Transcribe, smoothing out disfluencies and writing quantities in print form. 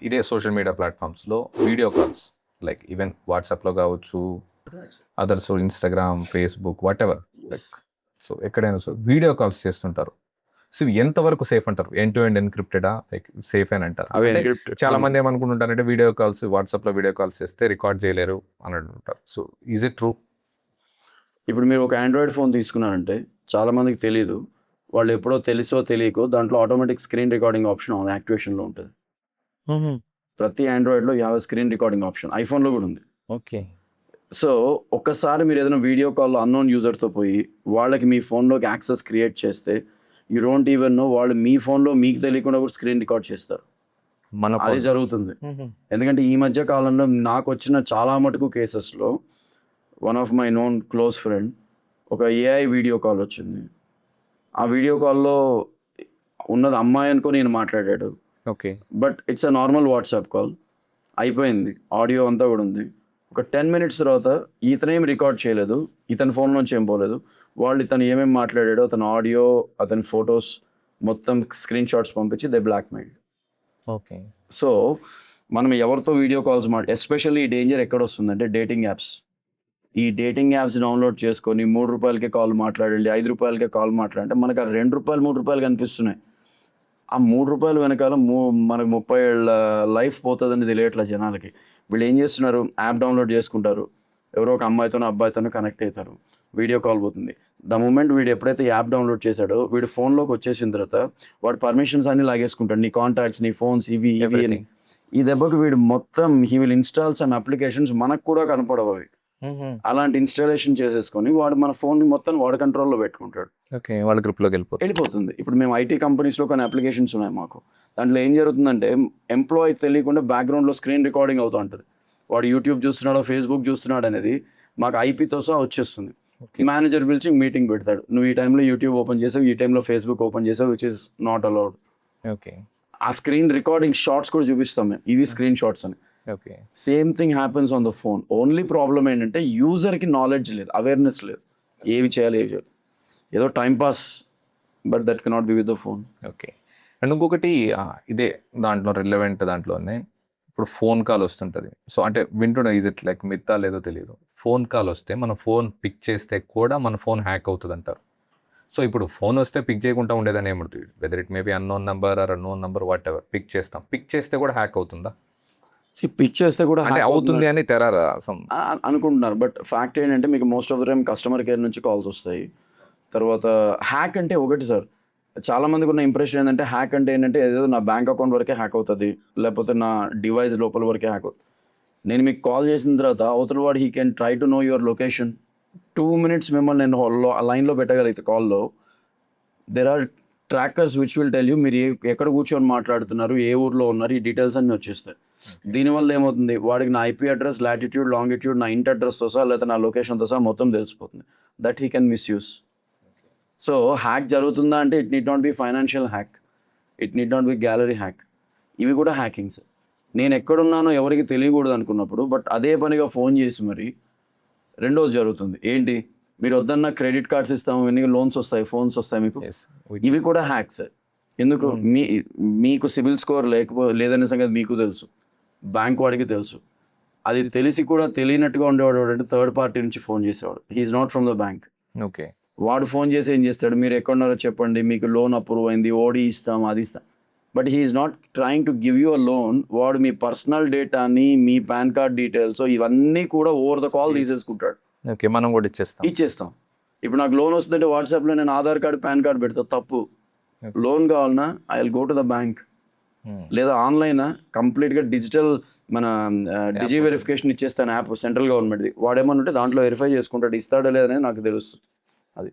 ఇదే social media ప్లాట్ఫామ్స్లో video calls like even వాట్సాప్లో కావచ్చు, others Instagram, Facebook, whatever, like so ఎక్కడైనా సో వీడియో కాల్స్ చేస్తుంటారు. సో ఎంతవరకు సేఫ్ అంటారు? ఎండ్ టు ఎండ్ ఎన్క్రిప్టెడా, లైక్ సేఫ్ అని అంటారు? చాలా మంది ఏమనుకుంటుంటారంటే వీడియో కాల్స్, వాట్సాప్లో వీడియో కాల్స్ చేస్తే రికార్డ్ చేయలేరు అని అంటుంటారు. So is it true? ఇప్పుడు మీరు ఒక ఆండ్రాయిడ్ ఫోన్ తీసుకున్నారంటే చాలా మందికి తెలియదు. వాళ్ళు ఎప్పుడో తెలుసో తెలియకో దాంట్లో ఆటోమేటిక్ స్క్రీన్ రికార్డింగ్ ఆప్షన్ యాక్టివేషన్లో ఉంటుంది. ప్రతి ఆండ్రాయిడ్లో you have screen recording option. ఐఫోన్లో కూడా ఉంది. ఓకే. సో ఒక్కసారి మీరు ఏదైనా వీడియో కాల్లో అన్నోన్ యూజర్తో పోయి వాళ్ళకి మీ ఫోన్లోకి యాక్సెస్ క్రియేట్ చేస్తే యూ డోంట్ ఈవెన్ నో వాళ్ళు మీ ఫోన్లో మీకు తెలియకుండా కూడా స్క్రీన్ రికార్డ్ చేస్తారు. అది జరుగుతుంది. ఎందుకంటే ఈ మధ్య కాలంలో నాకు వచ్చిన చాలా మటుకు కేసెస్లో one of my known close friend ఒక ఏఐ వీడియో కాల్ వచ్చింది. ఆ వీడియో కాల్లో ఉన్నది అమ్మాయి అనుకో నేను మాట్లాడాడు. Okay. But it's a normal WhatsApp call. అయిపోయింది, ఆడియో అంతా కూడా ఉంది. ఒక 10 minutes తర్వాత ఇతనేం రికార్డ్ చేయలేదు, ఇతని ఫోన్ నుంచి ఏం పోలేదు. వాళ్ళు ఇతను ఏమేమి మాట్లాడాడో అతని ఆడియో, అతని ఫొటోస్ మొత్తం స్క్రీన్ షాట్స్ పంపించి దే బ్లాక్మెయిల్. ఓకే. సో మనం ఎవరితో వీడియో కాల్స్ ఎస్పెషల్లీ ఈ డేంజర్ ఎక్కడ వస్తుందంటే డేటింగ్ యాప్స్. ఈ డేటింగ్ యాప్స్ డౌన్లోడ్ చేసుకొని ₹3కే కాల్ మాట్లాడండి, ₹5కే కాల్ మాట్లాడంటే మనకు ఆ ₹2, ₹3 కనిపిస్తున్నాయి. ఆ ₹3 వెనకాల మనకు 30 ఏళ్ళ లైఫ్ పోతుందని తెలియట్లే జనాలకి. వీళ్ళు ఏం చేస్తున్నారు, యాప్ డౌన్లోడ్ చేసుకుంటారు, ఎవరో ఒక అమ్మాయితోనో అబ్బాయితోనో కనెక్ట్ అవుతారు, వీడియో కాల్ పోతుంది. ద మూమెంట్ వీడు ఎప్పుడైతే యాప్ డౌన్లోడ్ చేశాడో వీడు ఫోన్లోకి వచ్చేసిన తర్వాత వాడు పర్మిషన్స్ అన్ని లాగేసుకుంటాడు, నీ కాంటాక్ట్స్, నీ ఫోన్స్, ఇవి అని. ఈ దెబ్బకి వీడు మొత్తం he will install some applications మనకు కూడా కనపడవు అవి. అలాంటి ఇన్స్టాలేషన్ చేసేసుకొని వాడు మన ఫోన్ మొత్తం వాడి కంట్రోల్లో పెట్టుకుంటాడు. ఓకే. వాళ్ళ గ్రూప్లోకి వెళ్ళిపోతుంది. ఇప్పుడు మేము ఐటీ కంపెనీస్లో కొన్ని అప్లికేషన్స్ ఉన్నాయి మాకు. దాంట్లో ఏం జరుగుతుందంటే ఎంప్లాయీ తెలియకుండా బ్యాక్గ్రౌండ్లో స్క్రీన్ రికార్డింగ్ అవుతూ ఉంటుంది. వాడు యూట్యూబ్ చూస్తున్నాడో ఫేస్బుక్ చూస్తున్నాడు అనేది మాకు ఐపీతో సహా వచ్చేస్తుంది. మేనేజర్ పిలిచి మీటింగ్ పెడతాడు, నువ్వు ఈ టైంలో యూట్యూబ్ ఓపెన్ చేసావు, ఈ టైంలో ఫేస్బుక్ ఓపెన్ చేసావు, which is not allowed. Okay. ఆ స్క్రీన్ రికార్డింగ్ షార్ట్స్ కూడా చూపిస్తాం మేము, ఇది స్క్రీన్ షాట్స్ అని. Okay. Same thing happens on the phone. Only problem ఏంటంటే యూజర్కి నాలెడ్జ్ లేదు, అవేర్నెస్ లేదు, ఏవి చేయాలి ఏవి చేయాలి, ఏదో timepass, but that cannot be with the phone. Okay. And ఇంకొకటి ఇదే దాంట్లో రిలవెంట్ దాంట్లోనే ఇప్పుడు ఫోన్ కాల్ వస్తుంటుంది. సో అంటే వింటున్నా, ఈజ్ ఇట్ లైక్ మిత్తా లేదో తెలియదు, ఫోన్ కాల్ వస్తే మన ఫోన్ పిక్ చేస్తే కూడా మన ఫోన్ హ్యాక్ అవుతుంది అంటారు. సో ఇప్పుడు ఫోన్ వస్తే పిక్ చేయకుండా ఉండేదని ఏముంటుంది, whether it maybe unknown number or unknown number whatever, pick చేస్తాం, పిక్ చేస్తే కూడా హ్యాక్ అవుతుందా? పిక్ చేస్తే కూడా అంటే అవుతుంది అని తెరారా అనుకుంటున్నారు. బట్ ఫ్యాక్ట్ ఏంటంటే మీకు most of the time customer care నుంచి కాల్స్ వస్తాయి. తర్వాత హ్యాక్ అంటే ఒకటి సార్, చాలా మందికి ఉన్న ఇంప్రెషన్ ఏంటంటే హ్యాక్ అంటే ఏంటంటే ఏదో నా బ్యాంక్ అకౌంట్ వరకే హ్యాక్ అవుతుంది, లేకపోతే నా డివైస్ లోపల వరకే హ్యాక్ అవుతుంది. నేను మీకు కాల్ చేసిన తర్వాత అవతల వాడు he can try to know your location. 2 minutes మిమ్మల్ని నేను లైన్లో పెట్టగలిగితే కాల్లో there are trackers which will tell you మీరు ఎక్కడ కూర్చొని మాట్లాడుతున్నారు, ఏ ఊర్లో ఉన్నారు, ఈ డీటెయిల్స్ అన్నీ వచ్చేస్తాయి. దీనివల్ల ఏమవుతుంది, వాడికి నా ఐపీ అడ్రస్, లాటిట్యూడ్, లాంగిట్యూడ్, నా ఇంటి అడ్రస్తో సహా లేదా నా లొకేషన్తో సహా మొత్తం తెలిసిపోతుంది. That he can misuse. So hack జరుగుతుందా అంటే it need not be financial hack, it need not be gallery hack, ఇవి కూడా హ్యాకింగ్స్. నేను ఎక్కడున్నానో ఎవరికి తెలియకూడదు అనుకున్నప్పుడు, బట్ అదే పనిగా ఫోన్ చేసి మరి రెండోది జరుగుతుంది ఏంటి, మీరు వద్దన్న క్రెడిట్ కార్డ్స్ ఇస్తాము, ఎన్ని లోన్స్ వస్తాయి, ఫోన్స్ వస్తాయి మీకు, ఇవి కూడా హ్యాక్స్. ఎందుకు, మీకు సిబిల్ స్కోర్ లేదనే సంగతి మీకు తెలుసు, బ్యాంక్ వాడికి తెలుసు. అది తెలిసి కూడా తెలియనట్టుగా ఉండేవాడు అంటే థర్డ్ పార్టీ నుంచి ఫోన్ చేసేవాడు, he's not from the bank. Okay. వాడు ఫోన్ చేసి ఏం చేస్తాడు, మీరు ఎక్కడున్నారో చెప్పండి, మీకు లోన్ అప్రూవ్ అయింది, ఓడి ఇస్తాం, అది ఇస్తాం, but he's not trying to give you a loan. వాడు మీ పర్సనల్ డేటాని, మీ పాన్ కార్డ్ డీటెయిల్స్ ఇవన్నీ కూడా ఓవర్ ద కాల్ తీసేసుకుంటాడు. ఓకే. మనం కూడా ఇచ్చేస్తాం. ఇప్పుడు నాకు లోన్ వస్తుందంటే వాట్సాప్లో నేను ఆధార్ కార్డు, పాన్ కార్డు పెడతా, తప్పు. లోన్ కావాలన్నా I will go to the bank, లేదా ఆన్లైన్ కంప్లీట్గా డిజిటల్ మన డిజి వెరిఫికేషన్ ఇచ్చేస్తాను యాప్ సెంట్రల్ గవర్నమెంట్ది. వాడేమన్నా ఉంటే దాంట్లో వెరిఫై చేసుకుంటాడు, ఇస్తాడో లేదనేది నాకు తెలుస్తుంది. అది